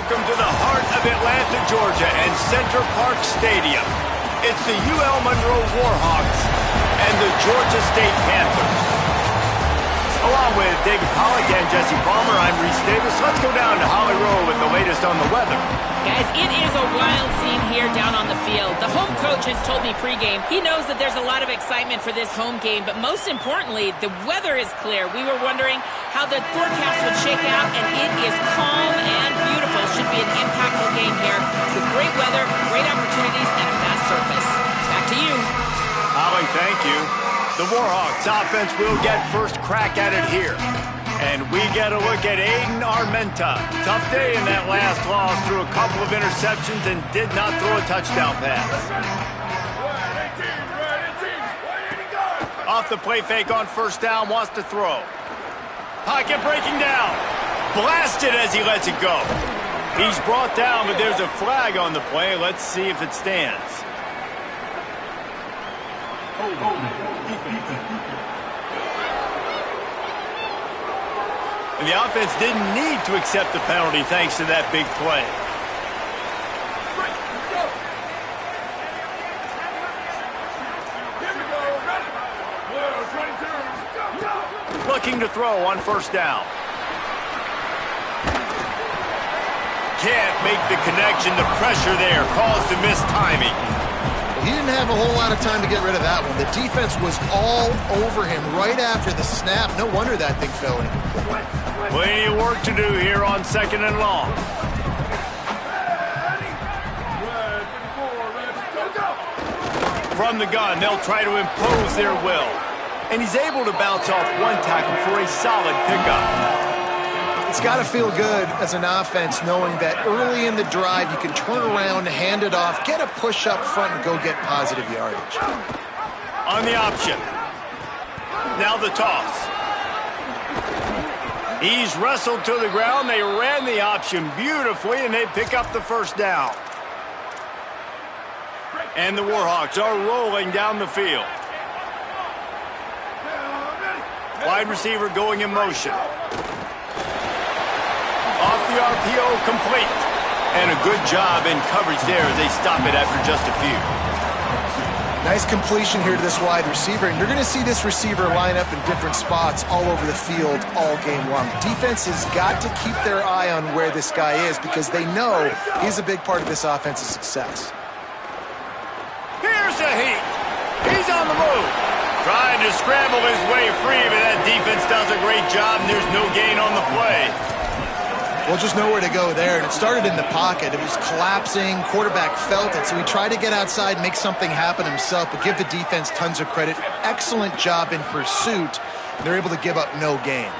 welcome to the heart of Atlanta, Georgia, and Center Parc Stadium. It's the UL Monroe Warhawks and the Georgia State Panthers. Along with David Pollack and Jesse Palmer, I'm Reese Davis. Let's go down to Holly Rowe with the latest on the weather. Guys, it is a wild scene here down on the field. The home coach has told me pregame he knows that there's a lot of excitement for this home game, but most importantly, the weather is clear. We were wondering how the forecast would shake out, and it is calm and beautiful. Should be an impactful game here with great weather, great opportunities, and a fast surface. Back to you. Holly, thank you. The Warhawks offense will get first crack at it here. And we get a look at Aiden Armenta. Tough day in that last loss, threw a couple of interceptions and did not throw a touchdown pass. Off the play fake on first down, wants to throw. Pocket breaking down. Blasted as he lets it go. He's brought down, but there's a flag on the play. Let's see if it stands. And the offense didn't need to accept the penalty thanks to that big play. Looking to throw on first down. Can't make the connection. The pressure there caused the missed timing. He didn't have a whole lot of time to get rid of that one. The defense was all over him right after the snap. No wonder that thing fell in. Plenty of work to do here on second and long. From the gun, they'll try to impose their will. And he's able to bounce off one tackle for a solid pickup. It's got to feel good as an offense knowing that early in the drive you can turn around, hand it off, get a push up front, and go get positive yardage. On the option. Now the toss. He's wrestled to the ground. They ran the option beautifully, and they pick up the first down. And the Warhawks are rolling down the field. Wide receiver going in motion. Off the RPO, complete. And a good job in coverage there as they stop it after just a few. Nice completion here to this wide receiver, and you're going to see this receiver line up in different spots all over the field all game long. Defense has got to keep their eye on where this guy is because they know he's a big part of this offense's success. Here's a heat. He's on the move. Trying to scramble his way free, but that defense does a great job, and there's no gain on the play. Well, just nowhere to go there, and it started in the pocket. It was collapsing. Quarterback felt it, so he tried to get outside, make something happen himself, but give the defense tons of credit. Excellent job in pursuit. They're able to give up no gain.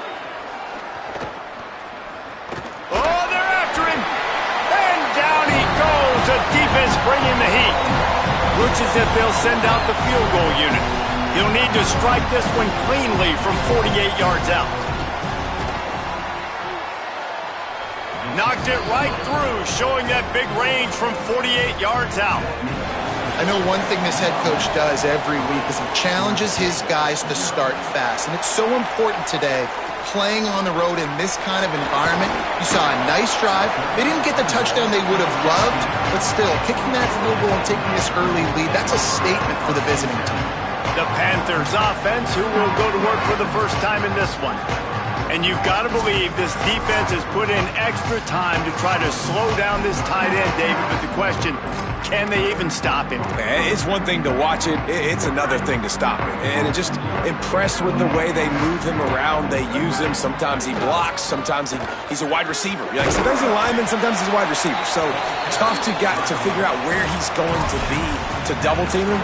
Oh, they're after him. And down he goes. The defense bringing the heat. Looks as if they'll send out the field goal unit. He'll need to strike this one cleanly from 48 yards out. Knocked it right through, showing that big range from 48 yards out. I know one thing this head coach does every week is he challenges his guys to start fast. And it's so important today, playing on the road in this kind of environment. You saw a nice drive. They didn't get the touchdown they would have loved, but still, kicking that field goal and taking this early lead, that's a statement for the visiting team. The Panthers offense, who will go to work for the first time in this one. And you've got to believe this defense has put in extra time to try to slow down this tight end, David. But the question, can they even stop him? It's one thing to watch it. It's another thing to stop it. And it just impressed with the way they move him around. They use him. Sometimes he blocks. Sometimes he's a wide receiver. Like, sometimes he's a lineman. Sometimes he's a wide receiver. So tough to figure out where he's going to be to double team him.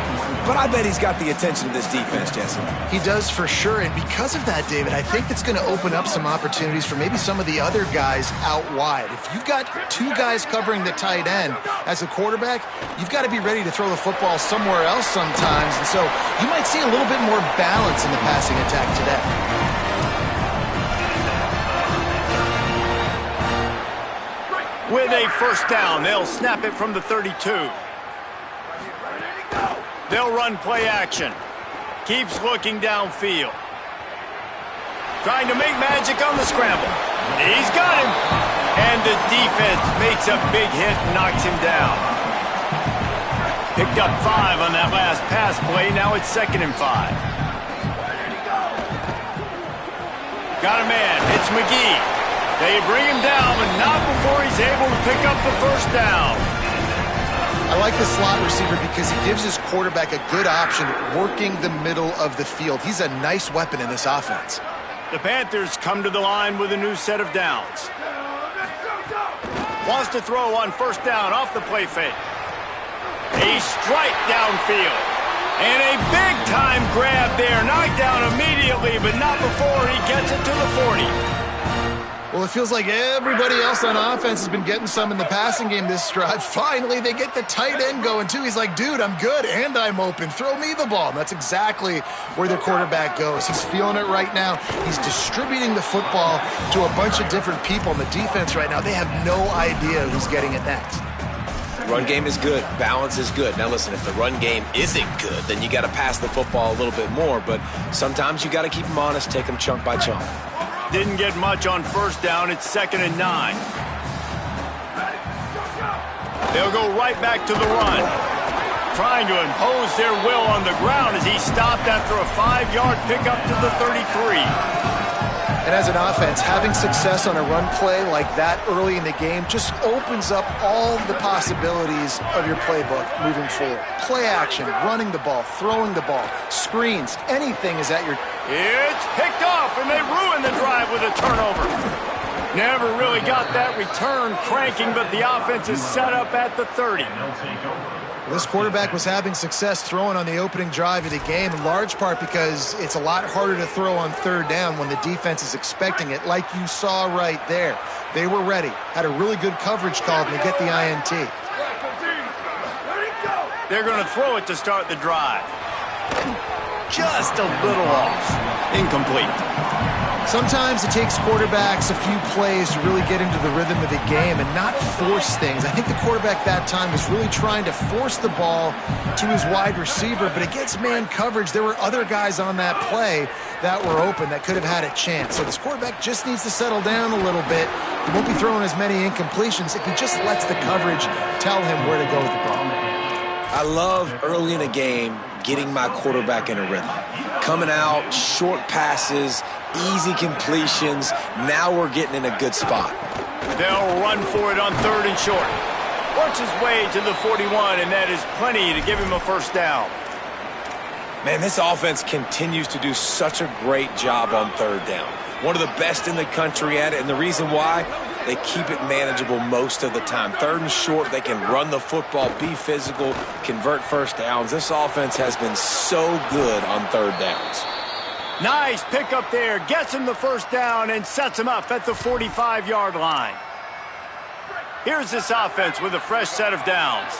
But I bet he's got the attention of this defense, Jesse. He does for sure, and because of that, David, I think it's going to open up some opportunities for maybe some of the other guys out wide. If you've got two guys covering the tight end as a quarterback, you've got to be ready to throw the football somewhere else sometimes, and so you might see a little bit more balance in the passing attack today. With a first down, they'll snap it from the 32. They'll run play action. Keeps looking downfield. Trying to make magic on the scramble. He's got him. And the defense makes a big hit and knocks him down. Picked up 5 on that last pass play. Now it's 2nd and 5. Got a man. It's McGee. They bring him down, but not before he's able to pick up the first down. I like the slot receiver because he gives his quarterback a good option working the middle of the field. He's a nice weapon in this offense. The Panthers come to the line with a new set of downs. Wants to throw on first down off the play fake. A strike downfield. And a big-time grab there. Knocked down immediately, but not before he gets it to the 40. Well, it feels like everybody else on offense has been getting some in the passing game this drive. Finally, they get the tight end going, too. He's like, dude, I'm good, and I'm open. Throw me the ball. And that's exactly where their quarterback goes. He's feeling it right now. He's distributing the football to a bunch of different people. And the defense right now, they have no idea who's getting it next. Run game is good. Balance is good. Now, listen, if the run game isn't good, then you got to pass the football a little bit more. But sometimes you got to keep them honest, take them chunk by chunk. Didn't get much on first down. It's 2nd and 9. They'll go right back to the run. Trying to impose their will on the ground as he stopped after a 5-yard pickup to the 33. And as an offense, having success on a run play like that early in the game just opens up all the possibilities of your playbook moving forward. Play action, running the ball, throwing the ball, screens, anything is at your... It's picked off, and they ruin the drive with a turnover. Never really got that return cranking, but the offense is set up at the 30. This quarterback was having success throwing on the opening drive of the game, in large part because it's a lot harder to throw on third down when the defense is expecting it, like you saw right there. They were ready, had a really good coverage call to get the INT. They're going to throw it to start the drive. Just a little off. Incomplete. Sometimes it takes quarterbacks a few plays to really get into the rhythm of the game and not force things. I think the quarterback that time was really trying to force the ball to his wide receiver, but against man coverage, there were other guys on that play that were open that could have had a chance. So this quarterback just needs to settle down a little bit. He won't be throwing as many incompletions if he just lets the coverage tell him where to go with the ball. I love early in a game getting my quarterback in a rhythm. Coming out, short passes, easy completions. Now we're getting in a good spot. They'll run for it on 3rd and short. Works his way to the 41, and that is plenty to give him a first down. Man, this offense continues to do such a great job on 3rd down. One of the best in the country at it, and the reason why, they keep it manageable most of the time. 3rd and short, they can run the football, be physical, convert first downs. This offense has been so good on 3rd downs. Nice pickup there. Gets him the first down and sets him up at the 45-yard line. Here's this offense with a fresh set of downs.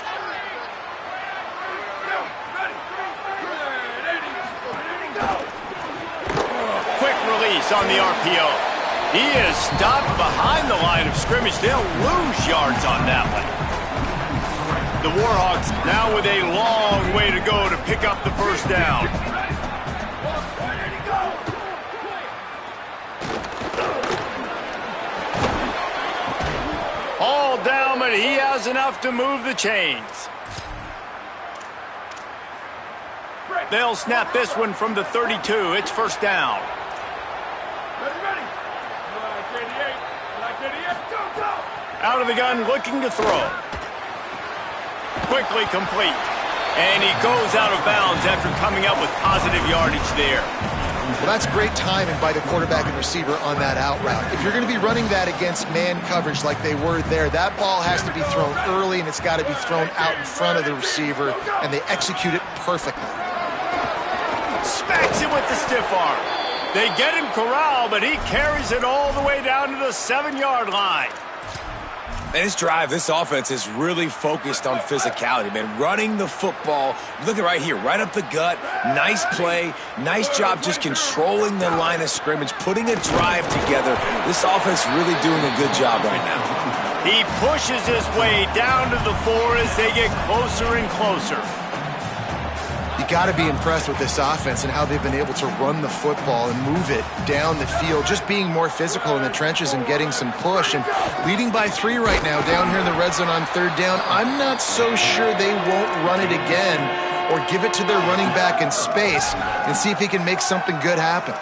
Quick release on the RPO. He is stopped behind the line of scrimmage. They'll lose yards on that one. The Warhawks now with a long way to go to pick up the first down. All down, but he has enough to move the chains. They'll snap this one from the 32. It's first down. Out of the gun, looking to throw. Quickly complete. And he goes out of bounds after coming up with positive yardage there. Well, that's great timing by the quarterback and receiver on that out route. If you're going to be running that against man coverage like they were there, that ball has to be thrown early, and it's got to be thrown out in front of the receiver, and they execute it perfectly. Smacks it with the stiff arm. They get him corralled, but he carries it all the way down to the 7-yard line. Man, this drive, this offense is really focused on physicality, man. Running the football. Look at right here, right up the gut. Nice play. Nice job just controlling the line of scrimmage, putting a drive together. This offense really doing a good job right now. He pushes his way down to the 4 as they get closer and closer. You got to be impressed with this offense and how they've been able to run the football and move it down the field, just being more physical in the trenches and getting some push. And leading by 3 right now down here in the red zone on 3rd down, I'm not so sure they won't run it again or give it to their running back in space and see if he can make something good happen.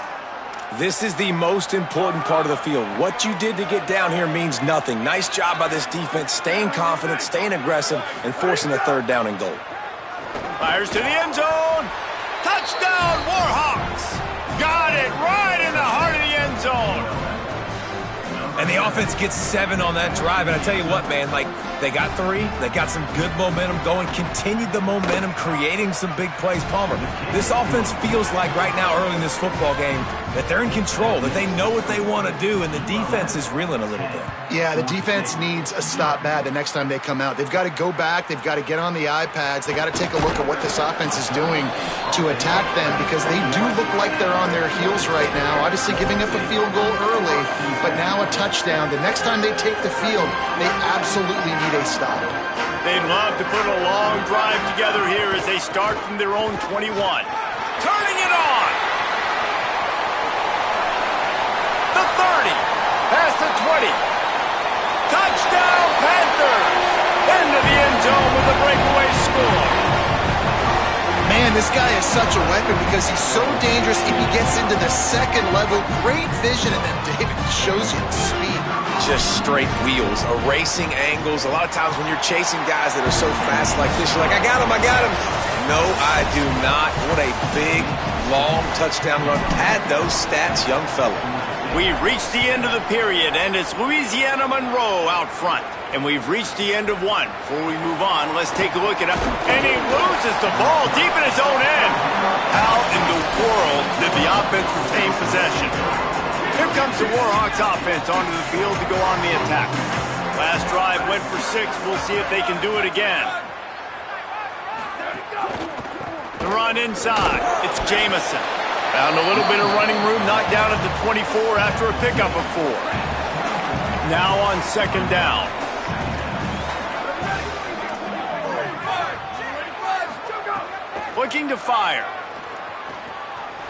This is the most important part of the field. What you did to get down here means nothing. Nice job by this defense, staying confident, staying aggressive, and forcing a 3rd down and goal. Fires to the end zone. Touchdown, Warhawks. Got it right in the heart of the end zone. And the offense gets 7 on that drive. And I tell you what, man, like, they got 3. They got some good momentum going, continued the momentum, creating some big plays. Palmer, this offense feels like right now early in this football game that they're in control, that they know what they want to do, and the defense is reeling a little bit. Yeah, the defense needs a stop bad the next time they come out. They've got to go back. They've got to get on the iPads. They got to take a look at what this offense is doing to attack them, because they do look like they're on their heels right now. Obviously giving up a field goal early, but now a touchdown. The next time they take the field, they absolutely need a stop. They'd love to put a long drive together here as they start from their own 21. Turning it on. The 30. Past the 20. Touchdown, Panthers. Into the end zone with a breakaway score. Man, this guy is such a weapon because he's so dangerous if he gets into the 2nd level. Great vision, and then David shows you the speed. Just straight wheels, erasing angles. A lot of times when you're chasing guys that are so fast like this, you're like, I got him, I got him. No, I do not. What a big, long touchdown run. Pad those stats, young fella. We've reached the end of the period, and it's Louisiana Monroe out front. And we've reached the end of one. Before we move on, let's take a look at it. And he loses the ball deep in his own end. How in the world did the offense retain possession? Here comes the Warhawks offense onto the field to go on the attack. Last drive went for 6. We'll see if they can do it again. The run inside. It's Jamison. Found a little bit of running room, knocked down at the 24 after a pickup of 4. Now on 2nd down. Looking to fire.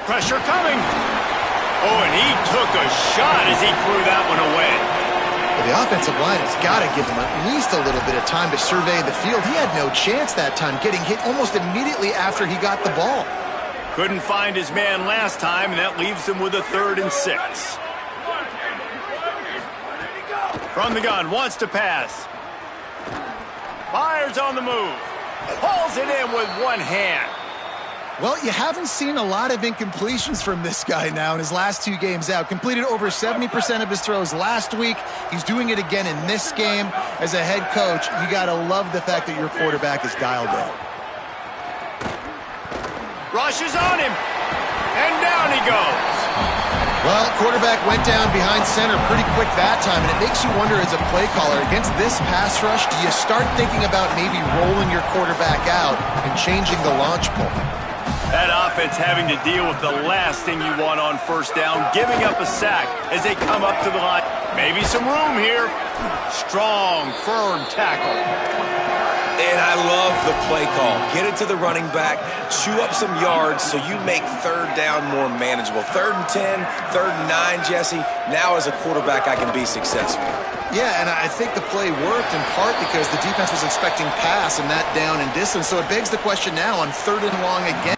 Pressure coming. Oh, and he took a shot as he threw that one away. Well, the offensive line has got to give him at least a little bit of time to survey the field. He had no chance that time, getting hit almost immediately after he got the ball. Couldn't find his man last time, and that leaves him with a 3rd and 6. From the gun, wants to pass. Fires on the move. Hauls it in with one hand. Well, you haven't seen a lot of incompletions from this guy now in his last 2 games out. Completed over 70% of his throws last week. He's doing it again in this game. As a head coach, you got to love the fact that your quarterback is dialed in. Rushes on him, and down he goes. Well, quarterback went down behind center pretty quick that time, and it makes you wonder as a play caller, against this pass rush, do you start thinking about maybe rolling your quarterback out and changing the launch point? That offense having to deal with the last thing you want on 1st down, giving up a sack as they come up to the line. Maybe some room here. Strong, firm tackle. And I love the play call. Get it to the running back, chew up some yards so you make 3rd down more manageable. 3rd and 10, 3rd and 9, Jesse. Now as a quarterback, I can be successful. Yeah, and I think the play worked in part because the defense was expecting pass and that down and distance. So it begs the question now on 3rd and long again.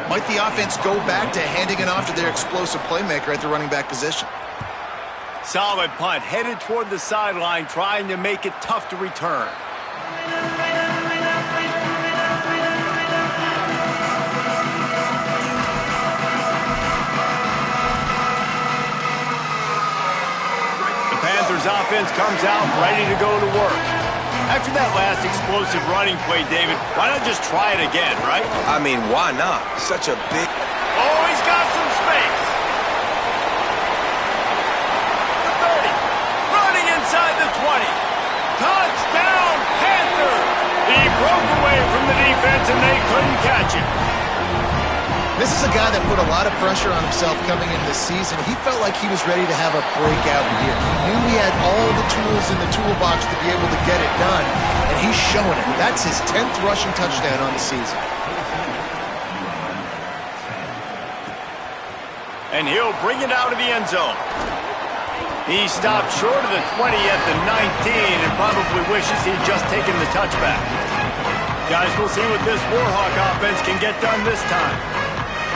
Might the offense go back to handing it off to their explosive playmaker at the running back position? Solid punt, headed toward the sideline, trying to make it tough to return. The Panthers offense comes out ready to go to work. After that last explosive running play, David, why not just try it again, right? I mean, why not? Such a big... Oh, he's got some space. The 30. Running inside the 20. Touchdown, Panthers! He broke away from the defense, and they couldn't catch him. This is is a guy that put a lot of pressure on himself coming into this season. He felt like he was ready to have a breakout year. He knew he had all the tools in the toolbox to be able to get it done, and he's showing it. That's his 10th rushing touchdown on the season. And he'll bring it out of the end zone. He stopped short of the 20 at the 19 and probably wishes he'd just taken the touchback. Guys, we'll see what this Warhawk offense can get done this time.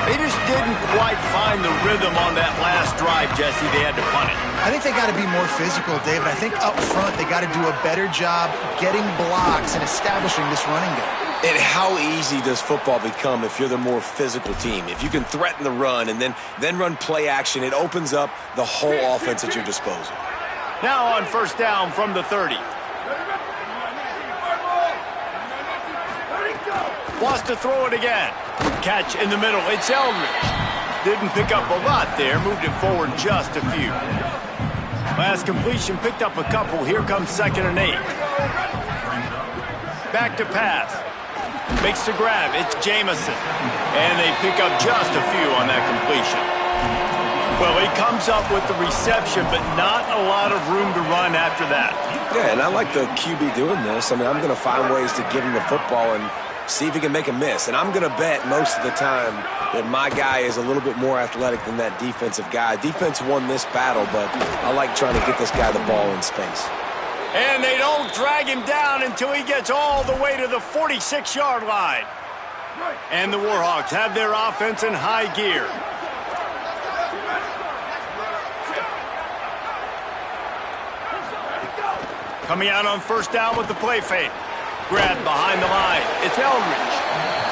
They just didn't quite find the rhythm on that last drive, Jesse. They had to punt it. I think they got to be more physical, David. I think up front they got to do a better job getting blocks and establishing this running game. And how easy does football become if you're the more physical team? If you can threaten the run and then run play action, it opens up the whole offense at your disposal. Now on first down from the 30. Wants to throw it again. Catch in the middle. It's Eldridge. Didn't pick up a lot there. Moved it forward just a few. Last completion picked up a couple. Here comes 2nd and 8. Back to pass. Makes the grab. It's Jamison. And they pick up just a few on that completion. Well, he comes up with the reception, but not a lot of room to run after that. Yeah, and I like the QB doing this. I mean, I'm going to find ways to give him the football and see if he can make a miss. And I'm going to bet most of the time that my guy is a little bit more athletic than that defensive guy. Defense won this battle, but I like trying to get this guy the ball in space. And they don't drag him down until he gets all the way to the 46-yard line. And the Warhawks have their offense in high gear. Coming out on first down with the play fake. Grab behind the line. It's Eldridge.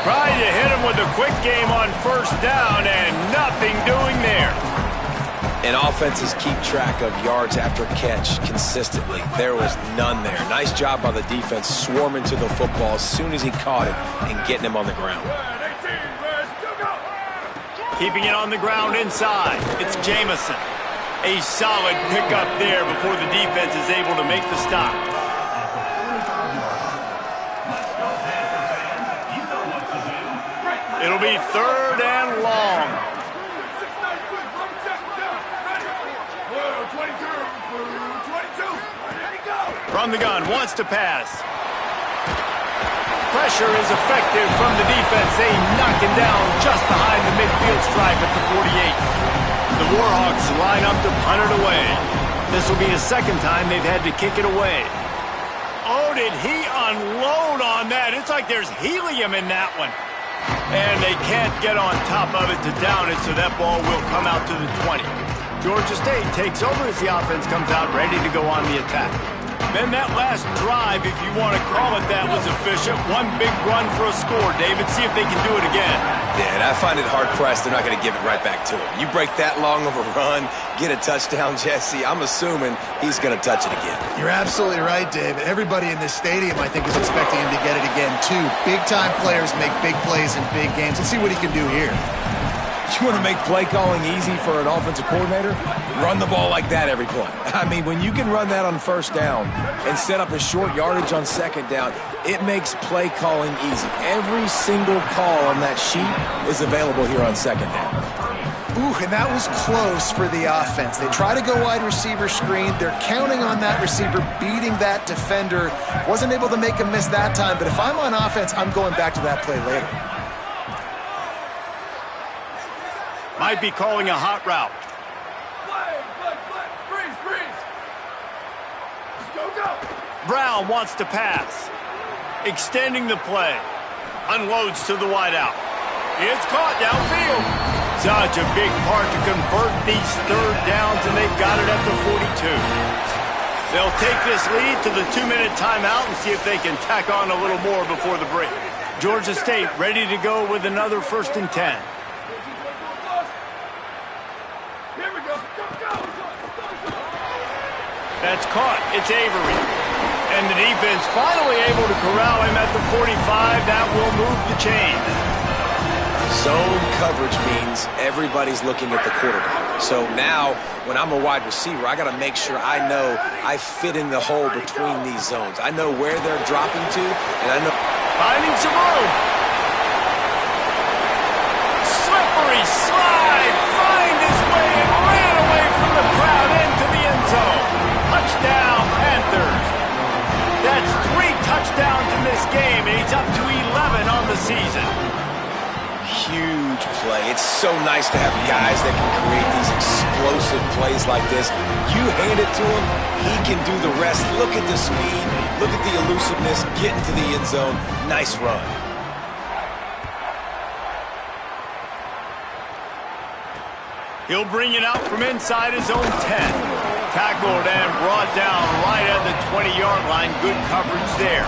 Trying to hit him with a quick game on first down and nothing doing there. And offenses keep track of yards after catch consistently. There was none there. Nice job by the defense swarming to the football as soon as he caught it and getting him on the ground. Keeping it on the ground inside. It's Jamison. A solid pickup there before the defense is able to make the stop. It'll be 3rd and long. From the gun, wants to pass. Pressure is effective from the defense. They knock him down just behind the midfield stripe at the 48. The Warhawks line up to punt it away. This will be his 2nd time they've had to kick it away. Oh, did he unload on that? It's like there's helium in that one. And they can't get on top of it to down it, so that ball will come out to the 20. Georgia State takes over as the offense comes out ready to go on the attack. Then that last drive, if you want to call it that, was efficient. One big run for a score, David. See if they can do it again. Yeah, and I find it hard-pressed they're not going to give it right back to him. You break that long of a run, get a touchdown, Jesse, I'm assuming he's going to touch it again. You're absolutely right, David. Everybody in this stadium, I think, is expecting him to get it again, too. Big-time players make big plays in big games. Let's see what he can do here. You want to make play calling easy for an offensive coordinator? Run the ball like that every play. I mean, when you can run that on first down and set up a short yardage on 2nd down, it makes play calling easy. Every single call on that sheet is available here on 2nd down. Ooh, and that was close for the offense. They try to go wide receiver screen. They're counting on that receiver beating that defender. Wasn't able to make him miss that time, but if I'm on offense, I'm going back to that play later. Might be calling a hot route. Freeze. Go. Brown wants to pass. Extending the play. Unloads to the wideout. It's caught downfield. Such a big part to convert these 3rd downs, and they've got it at the 42. They'll take this lead to the 2-minute timeout and see if they can tack on a little more before the break. Georgia State ready to go with another 1st and 10. That's caught. It's Avery. And the defense finally able to corral him at the 45. That will move the chains. Zone coverage means everybody's looking at the quarterback. So now, when I'm a wide receiver, I got to make sure I know I fit in the hole between these zones. I know where they're dropping to, and I know... Finding some room. Slippery slide, find his way, and ran away from the crowd into the end zone. Touchdown, Panthers. That's 3 touchdowns in this game, and he's up to 11 on the season. Huge play. It's so nice to have guys that can create these explosive plays like this. You hand it to him, he can do the rest. Look at the speed, look at the elusiveness, get into the end zone. Nice run. He'll bring it out from inside his own 10. Tackled and brought down right at the 20-yard line. Good coverage there.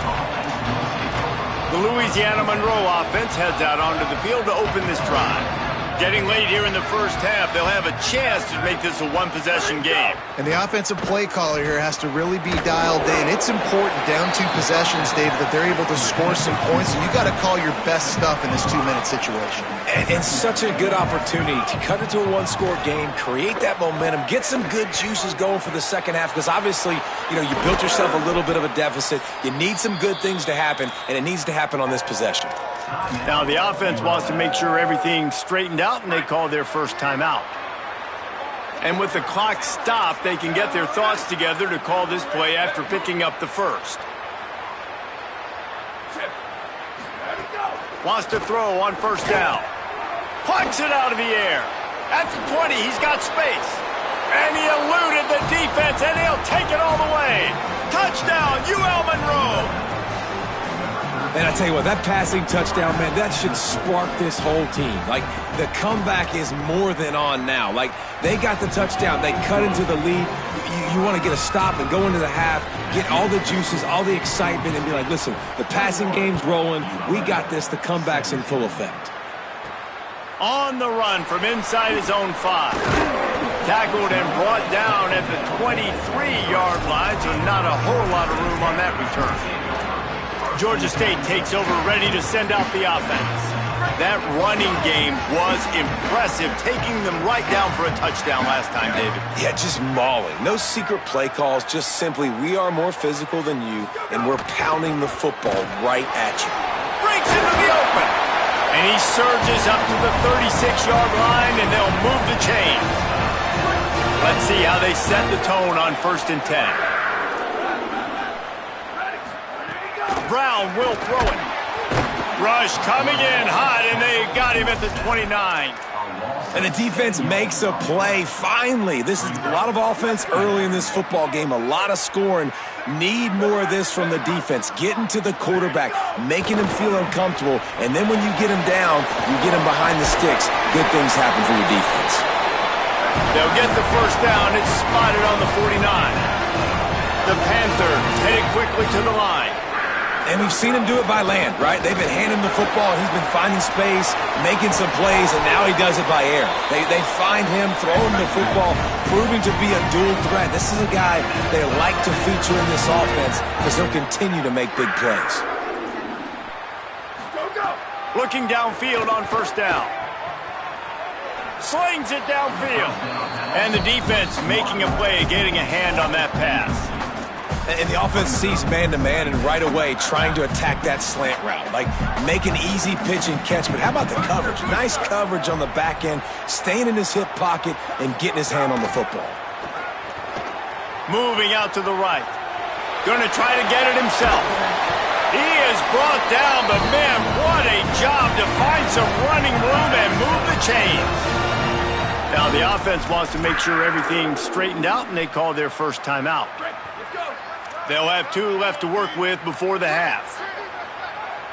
The Louisiana Monroe offense heads out onto the field to open this drive. Getting late here in the first half, they'll have a chance to make this a one-possession game. And the offensive play caller here has to really be dialed in. It's important down 2 possessions, David, that they're able to score some points. So you got to call your best stuff in this 2-minute situation. And such a good opportunity to cut into a 1-score game, create that momentum, get some good juices going for the second half, because obviously, you know, you built yourself a little bit of a deficit. You need some good things to happen, and it needs to happen on this possession. Now the offense wants to make sure everything's straightened out, and they call their first timeout. And with the clock stopped, they can get their thoughts together to call this play after picking up the first. Wants to throw on first down. Plucks it out of the air. At the 20, he's got space. And he eluded the defense, and he'll take it all the way. Touchdown, UL Monroe. And I tell you what, that passing touchdown, man, that should spark this whole team. Like, the comeback is more than on now. Like, they got the touchdown. They cut into the lead. You want to get a stop and go into the half, get all the juices, all the excitement, and be like, listen, the passing game's rolling. We got this. The comeback's in full effect. On the run from inside his own 5. Tackled and brought down at the 23-yard line, so not a whole lot of room on that return. Georgia State takes over, ready to send out the offense. That running game was impressive, taking them right down for a touchdown last time, David. Yeah, just mauling. No secret play calls, just simply we are more physical than you, and we're pounding the football right at you. Breaks into the open. And he surges up to the 36-yard line, and they'll move the chains. Let's see how they set the tone on 1st and 10. Brown will throw it. Rush coming in hot, and they got him at the 29. And the defense makes a play, finally. This is a lot of offense early in this football game, a lot of scoring. Need more of this from the defense. Getting to the quarterback, making him feel uncomfortable, and then when you get him down, you get him behind the sticks. Good things happen for your defense. They'll get the first down. It's spotted on the 49. The Panthers headed quickly to the line. And we've seen him do it by land, right? They've been handing him the football, he's been finding space, making some plays, and now he does it by air. They find him, throw him the football, proving to be a dual threat. This is a guy they like to feature in this offense because he'll continue to make big plays. Looking downfield on first down. Slings it downfield. And the defense making a play, getting a hand on that pass. And the offense sees man-to-man and right away trying to attack that slant route. Like, make an easy pitch and catch. But how about the coverage? Nice coverage on the back end, staying in his hip pocket and getting his hand on the football. Moving out to the right. Going to try to get it himself. He is brought down, but man, what a job to find some running room and move the chains. Now the offense wants to make sure everything's straightened out, and they call their first timeout. They'll have 2 left to work with before the half.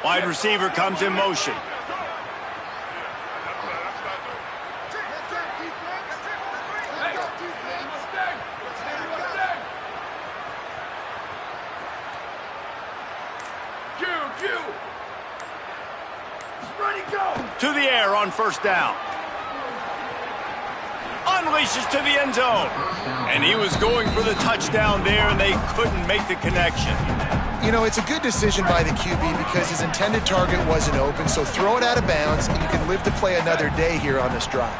Wide receiver comes in motion. To the air on first down. Unleashes to the end zone. And he was going for the touchdown there, and they couldn't make the connection. You know, it's a good decision by the QB because his intended target wasn't open, so throw it out of bounds, and you can live to play another day here on this drive.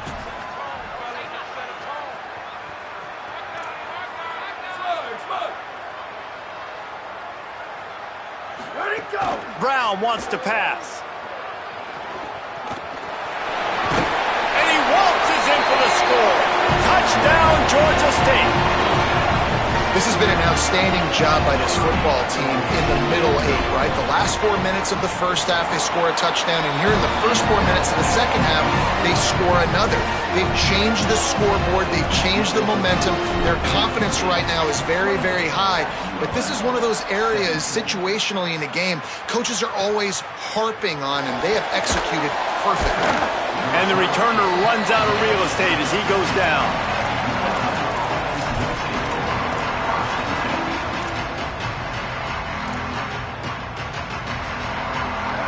Brown wants to pass. And he Touchdown, Georgia State. This has been an outstanding job by this football team in the middle eight, right? The last 4 minutes of the first half, they score a touchdown, and here in the first 4 minutes of the second half, they score another. They've changed the scoreboard. They've changed the momentum. Their confidence right now is very, very high, but this is one of those areas situationally in the game coaches are always harping on, and they have executed perfectly. And the returner runs out of real estate as he goes down.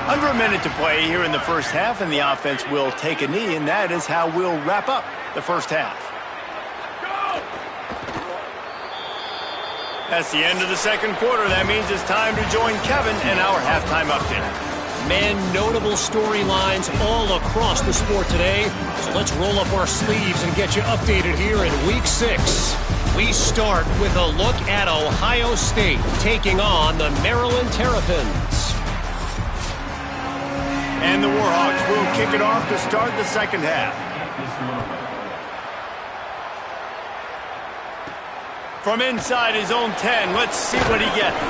Under a minute to play here in the first half, and the offense will take a knee, and that is how we'll wrap up the first half. That's the end of the second quarter. That means it's time to join Kevin and our halftime update. Man, notable storylines all across the sport today. So let's roll up our sleeves and get you updated here in Week 6. We start with a look at Ohio State taking on the Maryland Terrapins. And the Warhawks will kick it off to start the second half. From inside his own 10, let's see what he gets.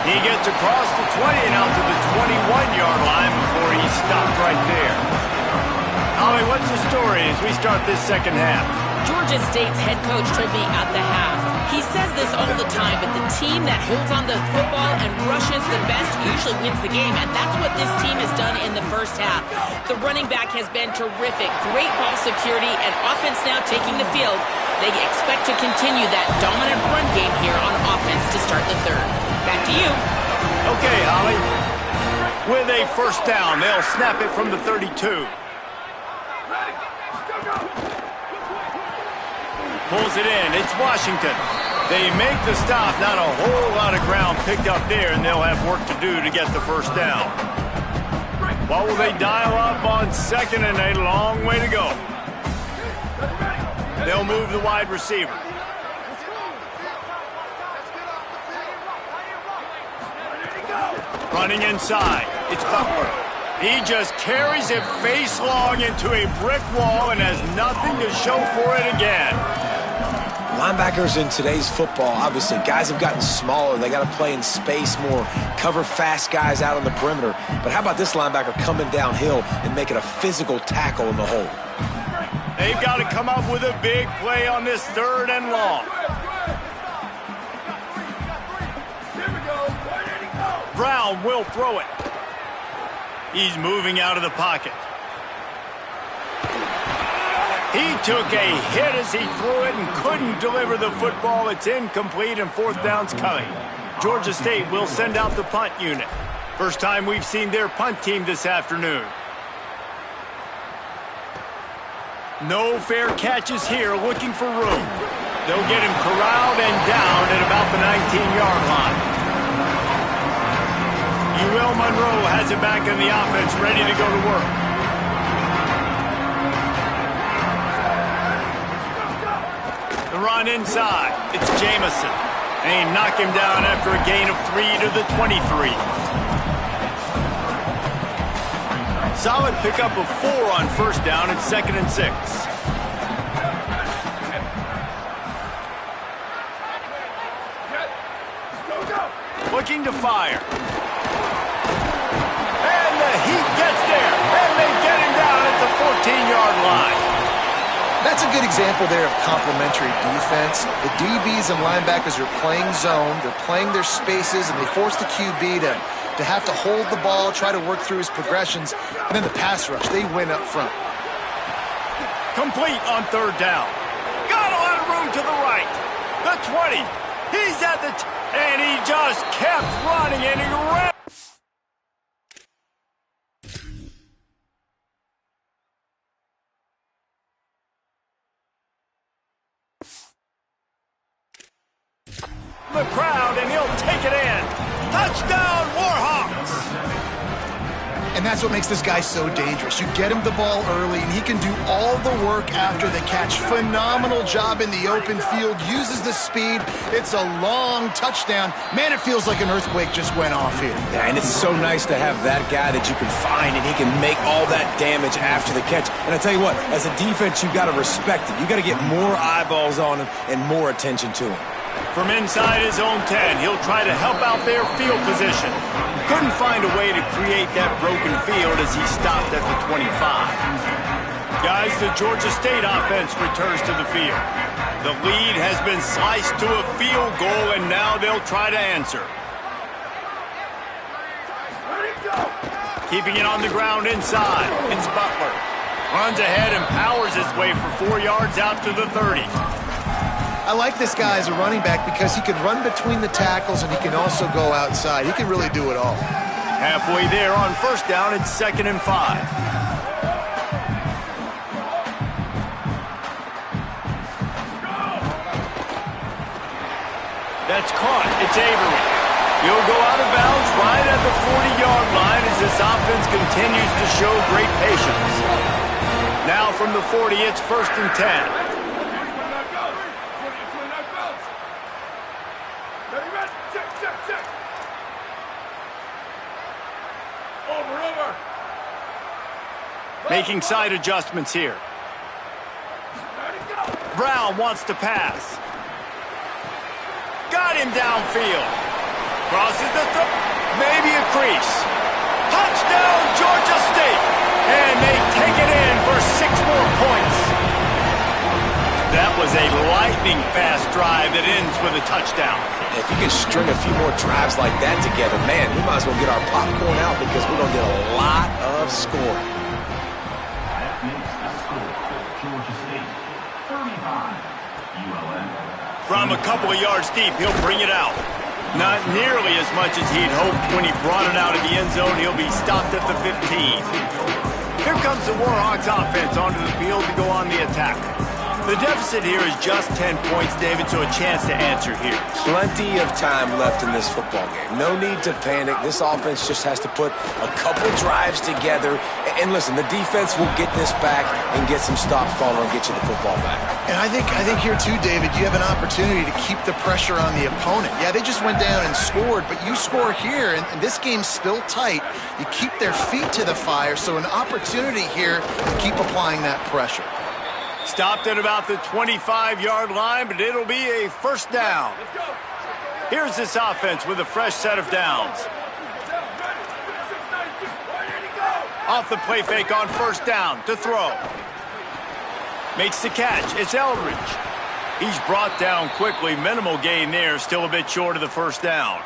He gets across the 20 and out to the 21-yard line before he's stopped right there. Ollie, what's the story as we start this second half? Georgia State's head coach told me at the half. He says this all the time, but the team that holds on to the football and rushes the best usually wins the game, and that's what this team has done in the first half. The running back has been terrific. Great ball security and offense now taking the field. They expect to continue that dominant run game here on offense to start the third. Back to you. Okay, Holly. With a first down, they'll snap it from the 32. Pulls it in. It's Washington. They make the stop. Not a whole lot of ground picked up there, and they'll have work to do to get the first down. What will they dial up on second and a long way to go? They'll move the wide receiver. Running inside. It's Butler. He just carries it face long into a brick wall and has nothing to show for it again. Linebackers in today's football, obviously, guys have gotten smaller. They got to play in space more, cover fast guys out on the perimeter. But how about this linebacker coming downhill and making a physical tackle in the hole? They've got to come up with a big play on this third and long. Brown will throw it. He's moving out of the pocket. He took a hit as he threw it and couldn't deliver the football. It's incomplete and fourth down's coming. Georgia State will send out the punt unit. First time we've seen their punt team this afternoon. No fair catches here, looking for room. They'll get him corralled and down at about the 19-yard line. UL Monroe has it back in the offense, ready to go to work. The run inside. It's Jamison. And he knocked him down after a gain of 3 to the 23. Solid pickup of 4 on first down at 2nd and 6. Looking to fire. And the heat gets there. And they get him down at the 14-yard line. That's a good example there of complementary defense. The DBs and linebackers are playing zone. They're playing their spaces, and they force the QB to have to hold the ball, try to work through his progressions. And then the pass rush, they win up front. Complete on third down. Got a lot of room to the right. The 20. He's at the... and he just kept running, and he ran. The crowd, and he'll take it in. Touchdown, Warhawks! And And that's what makes this guy so dangerous. You get him the ball early, and he can do all the work after the catch. Phenomenal job in the open field, uses the speed. It's a long touchdown. Man, it feels like an earthquake just went off here. Yeah, and it's so nice to have that guy that you can find, and he can make all that damage after the catch. And I tell you what, as a defense, you've got to respect it. You've got to get more eyeballs on him and more attention to him. From inside his own 10, he'll try to help out their field position. Couldn't find a way to create that broken field as he stopped at the 25. Guys, the Georgia State offense returns to the field. The lead has been sliced to a field goal, and now they'll try to answer. Keeping it on the ground inside, it's Butler. Runs ahead and powers his way for 4 yards out to the 30. I like this guy as a running back because he can run between the tackles and he can also go outside. He can really do it all. Halfway there on first down, it's 2nd and 5. That's caught. It's Avery. He'll go out of bounds right at the 40-yard line as this offense continues to show great patience. Now from the 40, it's 1st and 10. Making side adjustments here. Brown wants to pass. Got him downfield. Crosses the maybe a crease. Touchdown, Georgia State. And they take it in for 6 more points. That was a lightning-fast drive that ends with a touchdown. If you can string a few more drives like that together, man, we might as well get our popcorn out because we're going to get a lot of scoring. From a couple of yards deep, he'll bring it out. Not nearly as much as he'd hoped when he brought it out of the end zone. He'll be stopped at the 15. Here comes the Warhawks offense onto the field to go on the attack. The deficit here is just 10 points, David, so a chance to answer here. Plenty of time left in this football game. No need to panic. This offense just has to put a couple drives together. And listen, the defense will get this back and get some stops following and get you the football back. And I think here too, David, you have an opportunity to keep the pressure on the opponent. Yeah, they just went down and scored, but you score here, and this game's still tight. You keep their feet to the fire, so an opportunity here to keep applying that pressure. Stopped at about the 25-yard line, but it'll be a first down. Here's this offense with a fresh set of downs. Off the play fake on first down to throw. Makes the catch. It's Eldridge. He's brought down quickly. Minimal gain there. Still a bit short of the first down.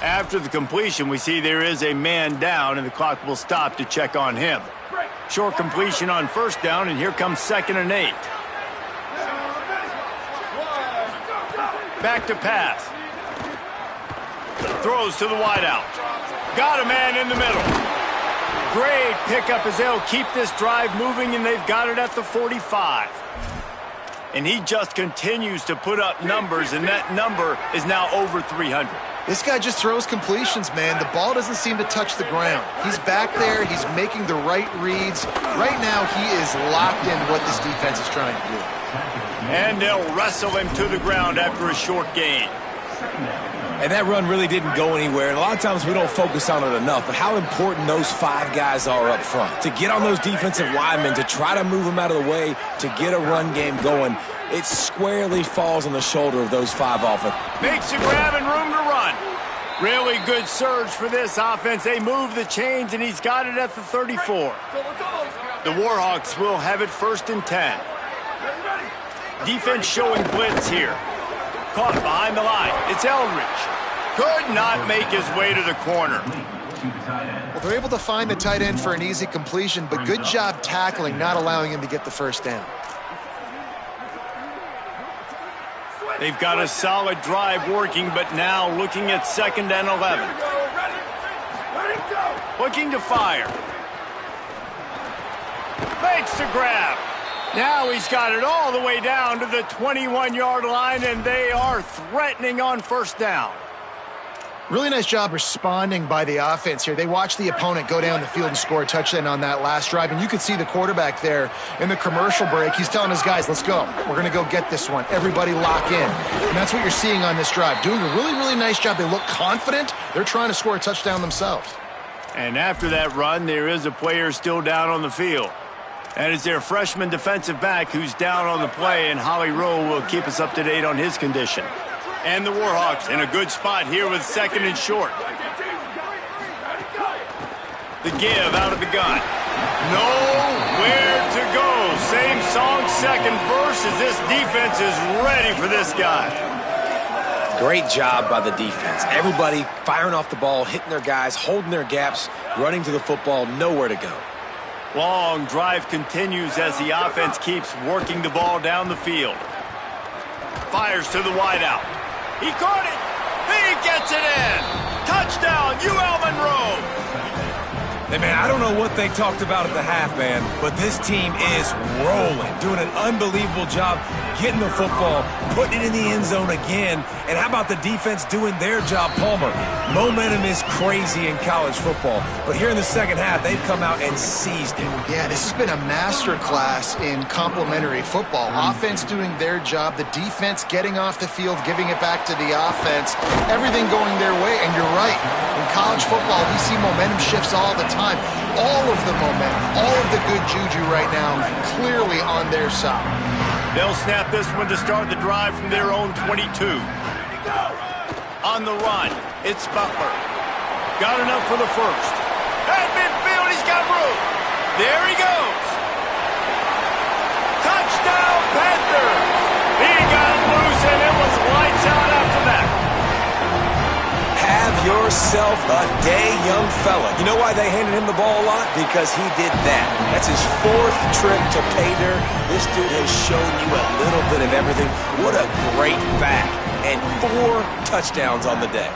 After the completion, we see there is a man down, and the clock will stop to check on him. Short completion on first down, and here comes 2nd and 8. Back to pass. Throws to the wideout. Got a man in the middle. Great pickup as they'll keep this drive moving, and they've got it at the 45. And he just continues to put up numbers, and that number is now over 300. This guy just throws completions, man. The ball doesn't seem to touch the ground. He's back there. He's making the right reads. Right now, he is locked in what this defense is trying to do. And they'll wrestle him to the ground after a short gain. And that run really didn't go anywhere. And a lot of times we don't focus on it enough, but how important those 5 guys are up front. To get on those defensive linemen, to try to move them out of the way, to get a run game going, it squarely falls on the shoulder of those 5 offense. Makes a grab and room to run. Really good surge for this offense. They move the chains, and he's got it at the 34. The Warhawks will have it 1st and 10. Defense showing blitz here. Caught behind the line. It's Eldridge. Could not make his way to the corner. Well, they're able to find the tight end for an easy completion, but good job tackling, not allowing him to get the first down. They've got a solid drive working, but now looking at 2nd and 11. Looking to fire. Makes the grab. Now he's got it all the way down to the 21-yard line, and they are threatening on first down. Really nice job responding by the offense here. They watched the opponent go down the field and score a touchdown on that last drive, and you could see the quarterback there in the commercial break. He's telling his guys, let's go. We're going to go get this one. Everybody lock in. And that's what you're seeing on this drive. Doing a really, really nice job. They look confident. They're trying to score a touchdown themselves. And after that run, there is a player still down on the field. And it's their freshman defensive back who's down on the play, and Holly Rowe will keep us up to date on his condition. And the Warhawks in a good spot here with 2nd and short. The give out of the gun. Nowhere to go. Same song, second verse, as this defense is ready for this guy. Great job by the defense. Everybody firing off the ball, hitting their guys, holding their gaps, running to the football, nowhere to go. Long drive continues as the offense keeps working the ball down the field. Fires to the wideout. He caught it. He gets it in. Touchdown, UL Monroe. Hey, man, I don't know what they talked about at the half, man, but this team is rolling, doing an unbelievable job getting the football, putting it in the end zone again. And how about the defense doing their job, Palmer? Momentum is crazy in college football, but here in the second half, they've come out and seized it. Yeah, this has been a master class in complementary football. Offense doing their job, the defense getting off the field, giving it back to the offense, everything going their way. And you're right, in college football, we see momentum shifts all the time. All of the momentum, all of the good juju right now, clearly on their side. They'll snap this one to start the drive from their own 22. On the run, it's Butler. Got enough for the first. At midfield, he's got room. There he goes. Touchdown, Panthers. He got loose, and it was lights out after that. Have yourself a day, young fella. You know why they handed him the ball a lot? Because he did that. That's his 4th trip to pay dirt. This dude has shown you a little bit of everything. What a great back. And 4 touchdowns on the day.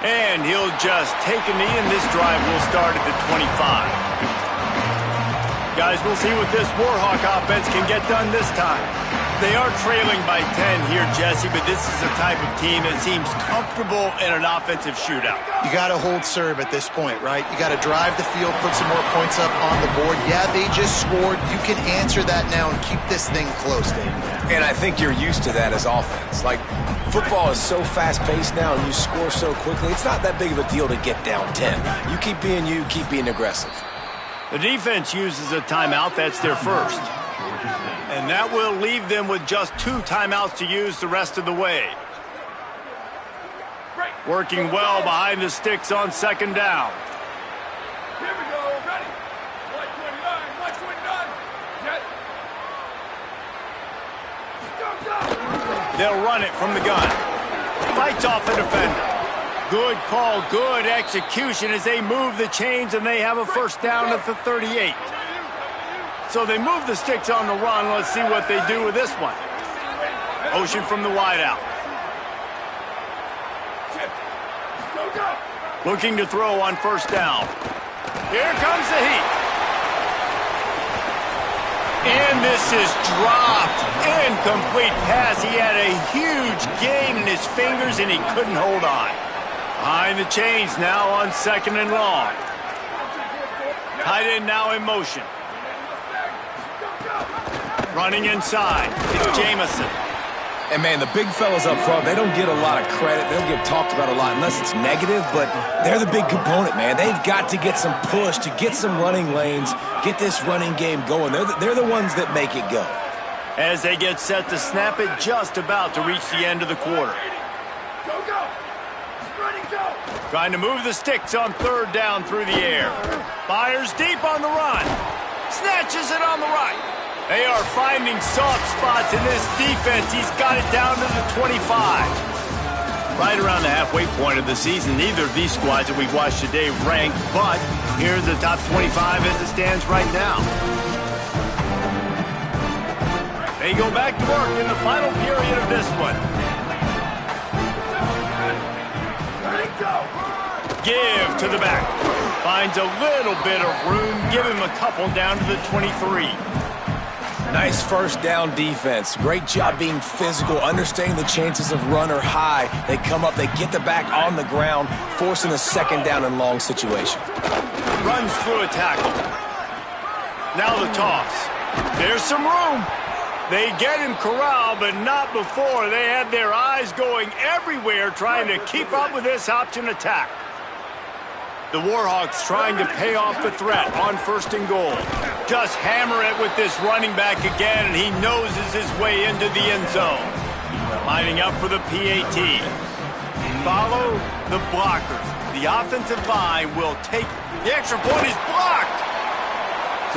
And he'll just take a knee, and this drive will start at the 25. Guys, we'll see what this Warhawk offense can get done this time. They are trailing by 10 here, Jesse, but this is the type of team that seems comfortable in an offensive shootout. You got to hold serve at this point, right? You got to drive the field, put some more points up on the board. Yeah, they just scored. You can answer that now and keep this thing close, Dave. And I think you're used to that as offense. Like, football is so fast-paced now and you score so quickly, it's not that big of a deal to get down 10. You, keep being aggressive. The defense uses a timeout. That's their first. And that will leave them with just 2 timeouts to use the rest of the way. Working well behind the sticks on 2nd down. Here we go, ready. 129, jet. Go. They'll run it from the gun. Fights off the defender. Good call, good execution as they move the chains, and they have a first down at the 38. So they move the sticks on the run. Let's see what they do with this one. Motion from the wideout. Looking to throw on first down. Here comes the heat. And this is dropped. Incomplete pass. He had a huge gain in his fingers, and he couldn't hold on. Behind the chains now on 2nd and long. Tight end now in motion. Running inside. It's Jamison. And, man, the big fellas up front, they don't get a lot of credit. They don't get talked about a lot unless it's negative, but they're the big component, man. They've got to get some push, to get some running lanes, get this running game going. They're the ones that make it go. As they get set to snap it, just about to reach the end of the quarter. Go. Ready, go. Trying to move the sticks on 3rd down through the air. Fires deep on the run. Snatches it on the right. They are finding soft spots in this defense. He's got it down to the 25. Right around the halfway point of the season, neither of these squads that we've watched today ranked, but here's the top 25 as it stands right now. They go back to work in the final period of this one. Ready, go. Give to the back. Finds a little bit of room. Give him a couple down to the 23. Nice first down defense. Great job being physical, understanding the chances of run or high. They come up, they get the back on the ground, forcing a second down and long situation. Runs through a tackle. Now the toss. There's some room. They get him corralled, but not before. They had their eyes going everywhere trying to keep up with this option attack. The Warhawks trying to pay off the threat on 1st and goal. Just hammer it with this running back again, and he noses his way into the end zone. Lining up for the PAT. Follow the blockers. The offensive line will take... The extra point is blocked!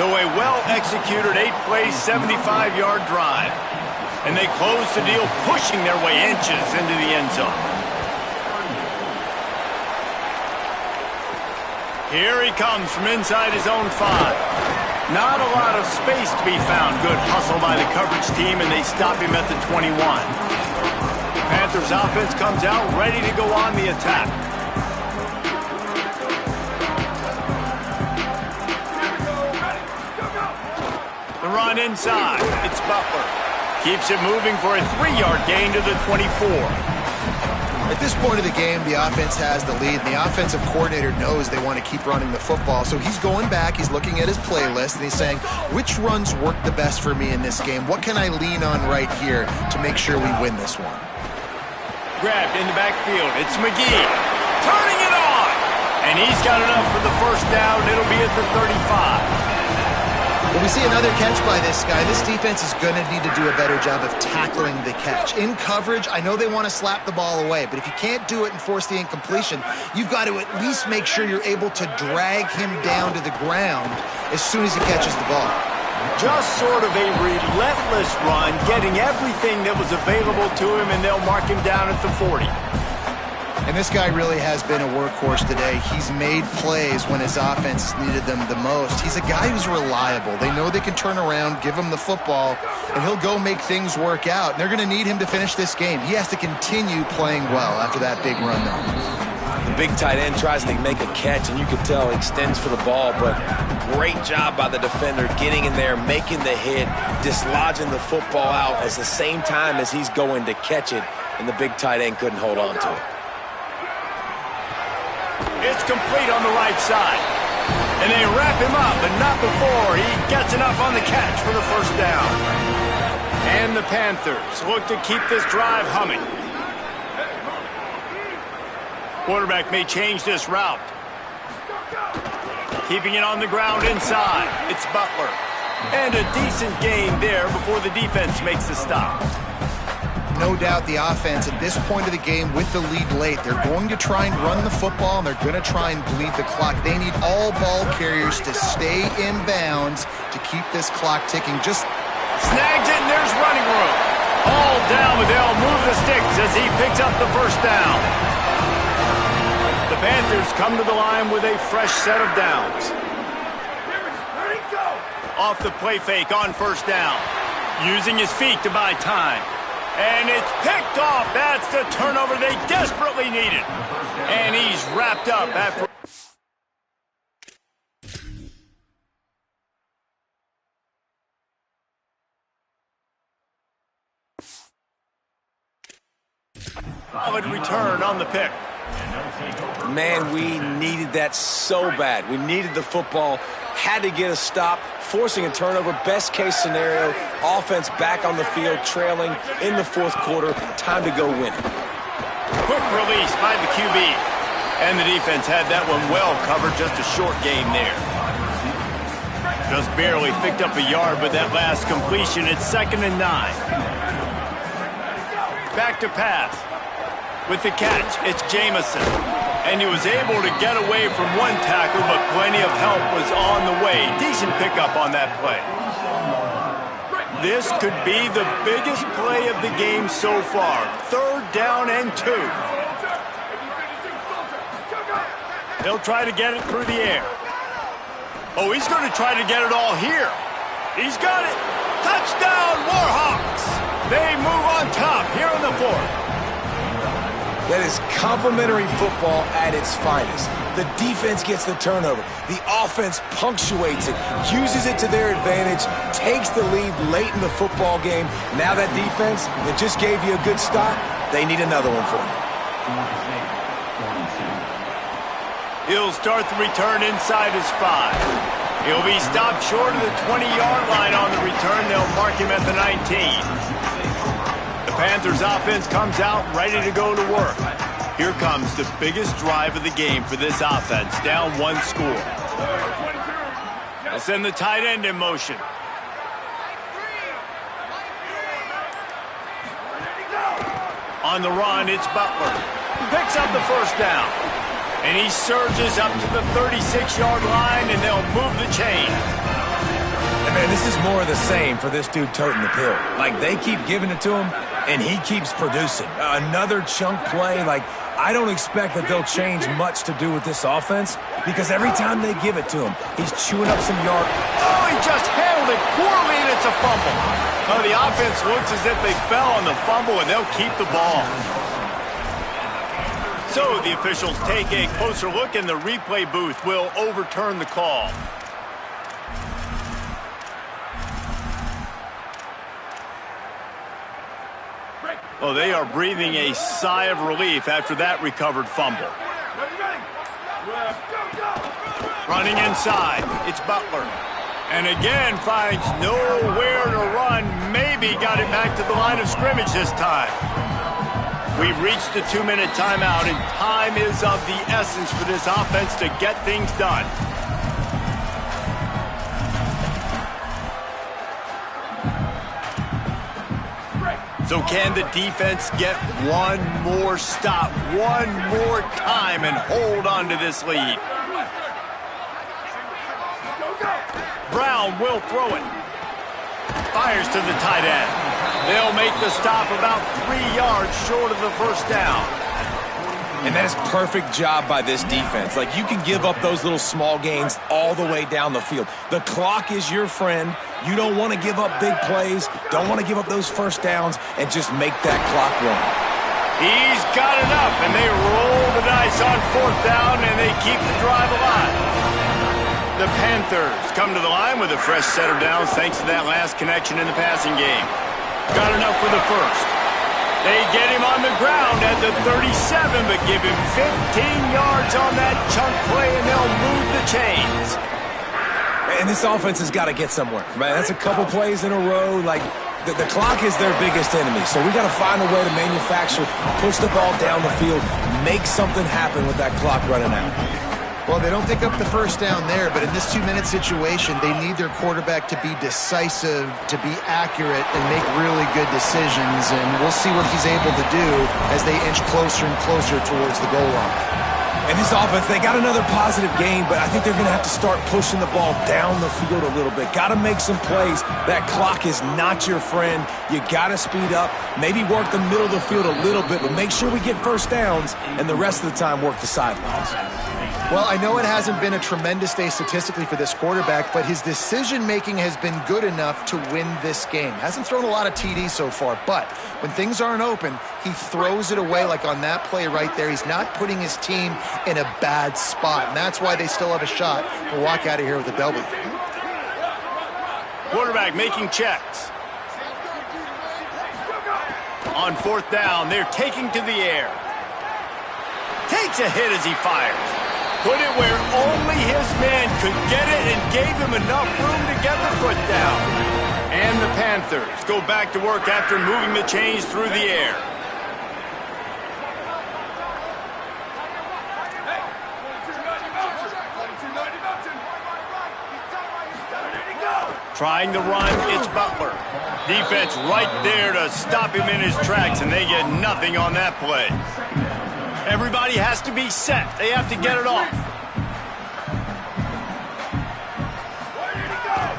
So a well-executed 8-play, 75-yard drive. And they close the deal, pushing their way inches into the end zone. Here he comes from inside his own 5. Not a lot of space to be found. Good hustle by the coverage team, and they stop him at the 21. Panthers offense comes out ready to go on the attack. The run inside. It's Butler. Keeps it moving for a 3-yard gain to the 24. At this point of the game, the offense has the lead, and the offensive coordinator knows they want to keep running the football. So he's going back, he's looking at his playlist, and he's saying, which runs work the best for me in this game? What can I lean on right here to make sure we win this one? Grabbed in the backfield. It's McGee. Turning it on! And he's got enough for the first down. It'll be at the 35. When we see another catch by this guy, this defense is going to need to do a better job of tackling the catch. In coverage, I know they want to slap the ball away, but if you can't do it and force the incompletion, you've got to at least make sure you're able to drag him down to the ground as soon as he catches the ball. Just sort of a relentless run, getting everything that was available to him, and they'll mark him down at the 40. And this guy really has been a workhorse today. He's made plays when his offense needed them the most. He's a guy who's reliable. They know they can turn around, give him the football, and he'll go make things work out. And they're going to need him to finish this game. He has to continue playing well after that big run, though. The big tight end tries to make a catch, and you can tell he extends for the ball, but great job by the defender getting in there, making the hit, dislodging the football out at the same time as he's going to catch it, and the big tight end couldn't hold on to it. It's complete on the right side. And they wrap him up, but not before he gets enough on the catch for the first down. And the Panthers look to keep this drive humming. Quarterback may change this route. Keeping it on the ground inside. It's Butler. And a decent gain there before the defense makes the stop. No doubt the offense at this point of the game with the lead late, they're going to try and run the football, and they're going to try and bleed the clock. They need all ball carriers to stay in bounds to keep this clock ticking. Just snags it, and there's running room. All down, but they'll move the sticks as he picks up the first down. The Panthers come to the line with a fresh set of downs. Off the play fake on first down. Using his feet to buy time. And it's picked off. That's the turnover they desperately needed. And he's wrapped up after... solid return on the pick. Man, we needed that so bad. We needed the football, had to get a stop, forcing a turnover. Best case scenario, offense back on the field, trailing in the fourth quarter. Time to go win it. Quick release by the QB. And the defense had that one well covered, just a short gain there. Just barely picked up a yard with that last completion. It's 2nd and 9. Back to pass. With the catch, it's Jamison. And he was able to get away from one tackle, but plenty of help was on the way. Decent pickup on that play. This could be the biggest play of the game so far. 3rd down and 2. He'll try to get it through the air. Oh, he's going to try to get it all here. He's got it. Touchdown, Warhawks. They move on top here in the 4th. That is complementary football at its finest. The defense gets the turnover. The offense punctuates it, uses it to their advantage, takes the lead late in the football game. Now that defense that just gave you a good start, they need another one for you. He'll start the return inside his 5. He'll be stopped short of the 20-yard line on the return. They'll mark him at the 19. The Panthers offense comes out ready to go to work. Here comes the biggest drive of the game for this offense, down 1 score. They'll send the tight end in motion. On the run, it's Butler. Picks up the first down. And he surges up to the 36-yard line, and they'll move the chain. And man, this is more of the same for this dude toting the pill. Like, they keep giving it to him, and he keeps producing. Another chunk play. Like, I don't expect that they'll change much to do with this offense, because every time they give it to him, he's chewing up some yard. Oh, he just handled it poorly, and it's a fumble. Oh, the offense looks as if they fell on the fumble, and they'll keep the ball. So the officials take a closer look, and the replay booth will overturn the call. Oh, they are breathing a sigh of relief after that recovered fumble. Running inside, it's Butler. And again finds nowhere to run. Maybe got it back to the line of scrimmage this time. We've reached the 2-minute timeout, and time is of the essence for this offense to get things done. So can the defense get one more stop, one more time, and hold on to this lead? Brown will throw it. Fires to the tight end. They'll make the stop about 3 yards short of the first down. And that is perfect job by this defense. Like, you can give up those little small gains all the way down the field. The clock is your friend. You don't want to give up big plays, don't want to give up those first downs, and just make that clock run. He's got enough, and they roll the dice on 4th down, and they keep the drive alive. The Panthers come to the line with a fresh set of downs thanks to that last connection in the passing game. Got enough for the first. They get him on the ground at the 37, but give him 15 yards on that chunk play, and they'll move the chains. And this offense has got to get somewhere. Man, that's a couple plays in a row. Like, the clock is their biggest enemy. So we got to find a way to manufacture, push the ball down the field, make something happen with that clock running out. Well, they don't pick up the first down there, but in this 2-minute situation, they need their quarterback to be decisive, to be accurate, and make really good decisions. And we'll see what he's able to do as they inch closer and closer towards the goal line. And this offense, they got another positive game, but I think they're going to have to start pushing the ball down the field a little bit. Got to make some plays. That clock is not your friend. You got to speed up, maybe work the middle of the field a little bit, but make sure we get first downs, and the rest of the time work the sidelines. Well, I know it hasn't been a tremendous day statistically for this quarterback, but his decision-making has been good enough to win this game. Hasn't thrown a lot of TDs so far, but when things aren't open, he throws it away like on that play right there. He's not putting his team in a bad spot, and that's why they still have a shot to walk out of here with a W. Quarterback making checks. On 4th down, they're taking to the air. Takes a hit as he fires. Put it where only his man could get it and gave him enough room to get the foot down. And the Panthers go back to work after moving the chains through the air. Trying to run, it's Butler. Defense right there to stop him in his tracks, and they get nothing on that play. Everybody has to be set. They have to get it off.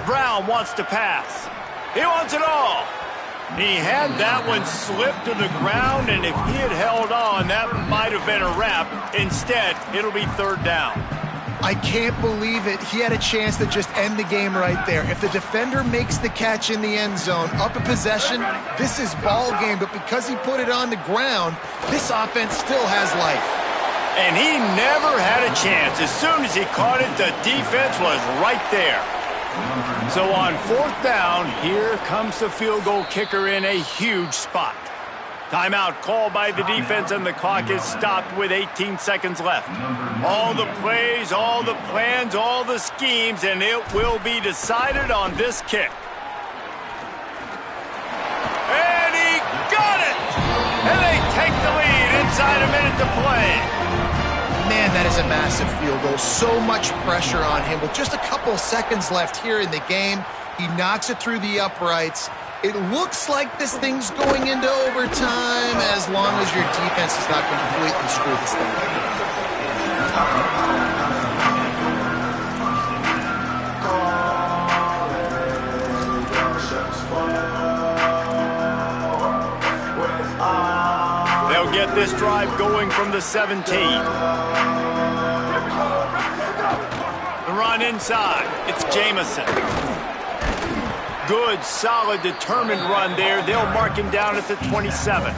Brown wants to pass. He wants it all. He had that one slip to the ground, and if he had held on, that might have been a wrap. Instead, it'll be 3rd down. I can't believe it. He had a chance to just end the game right there. If the defender makes the catch in the end zone, up a possession, this is ball game. But because he put it on the ground, this offense still has life. And he never had a chance. As soon as he caught it, the defense was right there. So on 4th down, here comes the field goal kicker in a huge spot. Timeout called by the defense, and the clock is stopped with 18 seconds left. All the plays, all the plans, all the schemes, and it will be decided on this kick. And he got it! And they take the lead inside a minute to play. Man, that is a massive field goal. So much pressure on him. With just a couple seconds left here in the game, he knocks it through the uprights. It looks like this thing's going into overtime as long as your defense does not completely screw this thing up. They'll get this drive going from the 17. The run inside. It's Jamison. Good, solid, determined run there. They'll mark him down at the 27.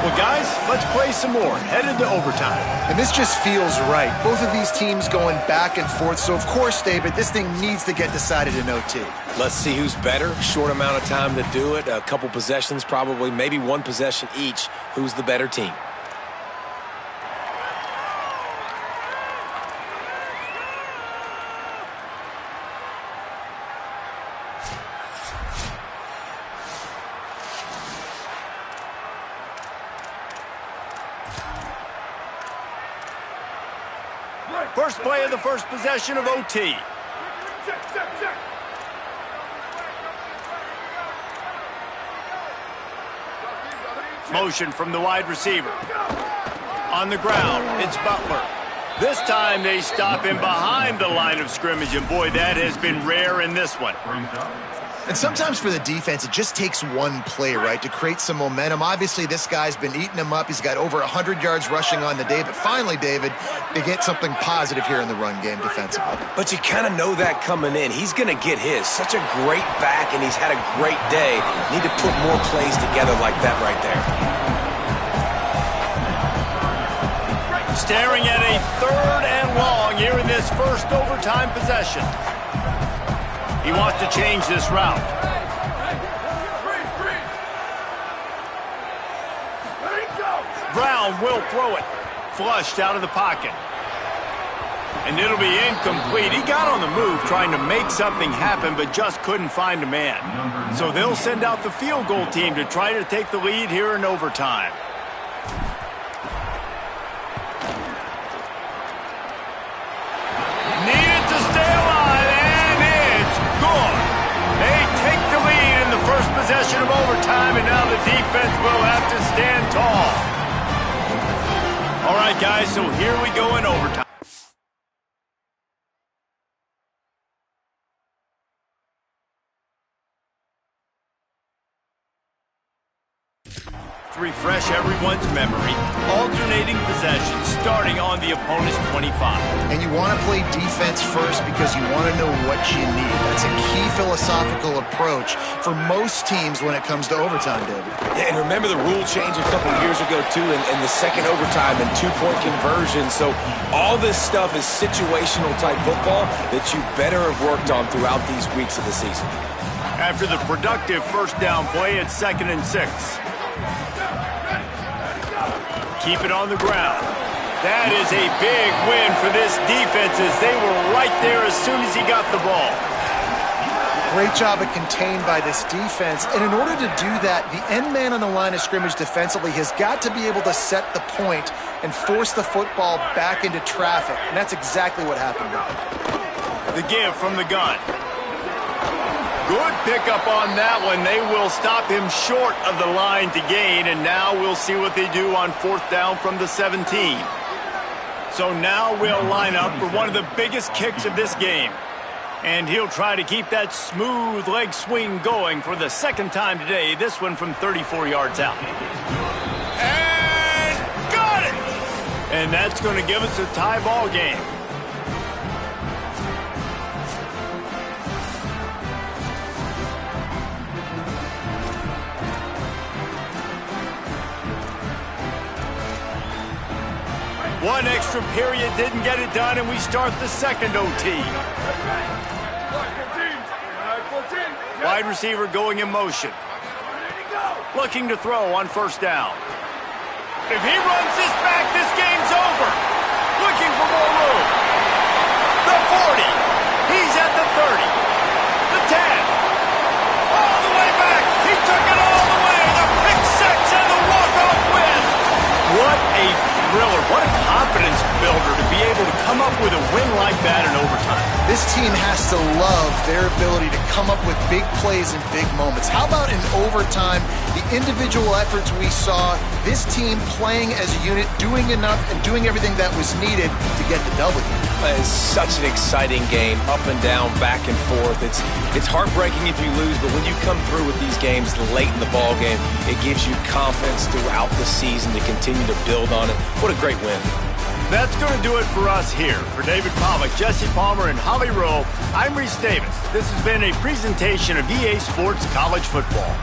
Well, guys, let's play some more. Headed to overtime. And this just feels right. Both of these teams going back and forth. So, of course, David, this thing needs to get decided in OT. Let's see who's better. Short amount of time to do it. A couple possessions, probably, maybe one possession each. Who's the better team? First play of the first possession of OT. Motion from the wide receiver. On the ground, it's Butler. This time they stop him behind the line of scrimmage, and boy, that has been rare in this one. And sometimes for the defense, it just takes one play, right, to create some momentum. Obviously, this guy's been eating him up. He's got over 100 yards rushing on the day. But finally, David, they get something positive here in the run game defensively. But you kind of know that coming in. He's going to get his. Such a great back, and he's had a great day. Need to put more plays together like that right there. Staring at a 3rd and long here in this first overtime possession. He wants to change this route. Brown will throw it. Flushed out of the pocket. And it'll be incomplete. He got on the move trying to make something happen, but just couldn't find a man. So they'll send out the field goal team to try to take the lead here in overtime. Needed to stay alive, and it's good. They take the lead in the first possession of overtime, and now the defense will have to stand tall. All right, guys, so here we go in overtime. To refresh everyone's memory, alternating possessions starting on the opponent's 25. And you want to play defense first because you want to know what you need. That's a key philosophical approach for most teams when it comes to overtime, David. Yeah, and remember the rule change a couple years ago, too, in the second overtime and two-point conversion. So all this stuff is situational type football that you better have worked on throughout these weeks of the season. After the productive first down play, it's 2nd and 6. Keep it on the ground. That is a big win for this defense as they were right there as soon as he got the ball. Great job of contained by this defense. And in order to do that, the end man on the line of scrimmage defensively has got to be able to set the point and force the football back into traffic. And that's exactly what happened there. The give from the gun. Good pickup on that one. They will stop him short of the line to gain, and now we'll see what they do on 4th down from the 17. So now we'll line up for one of the biggest kicks of this game. And he'll try to keep that smooth leg swing going for the 2nd time today, this one from 34 yards out. And got it! And that's going to give us a tie ball game. One extra period didn't get it done, and we start the second OT. Wide receiver going in motion. Looking to throw on first down. If he runs this back, this game's over. Looking for more room. The 40. He's at the 30. The 10. All the way back. He took it all the way. The pick six and the walk-off win. What a thriller. What a confidence builder to be able to come up with a win like that in overtime. This team has to love their ability to come up with big plays and big moments. How about in overtime, the individual efforts we saw, this team playing as a unit, doing enough and doing everything that was needed to get the W. It's such an exciting game, up and down, back and forth. It's heartbreaking if you lose, but when you come through with these games late in the ball game, it gives you confidence throughout the season to continue to build on it. What a great win. That's going to do it for us here. For David Pollack, Jesse Palmer, and Holly Rowe, I'm Reese Davis. This has been a presentation of EA Sports College Football.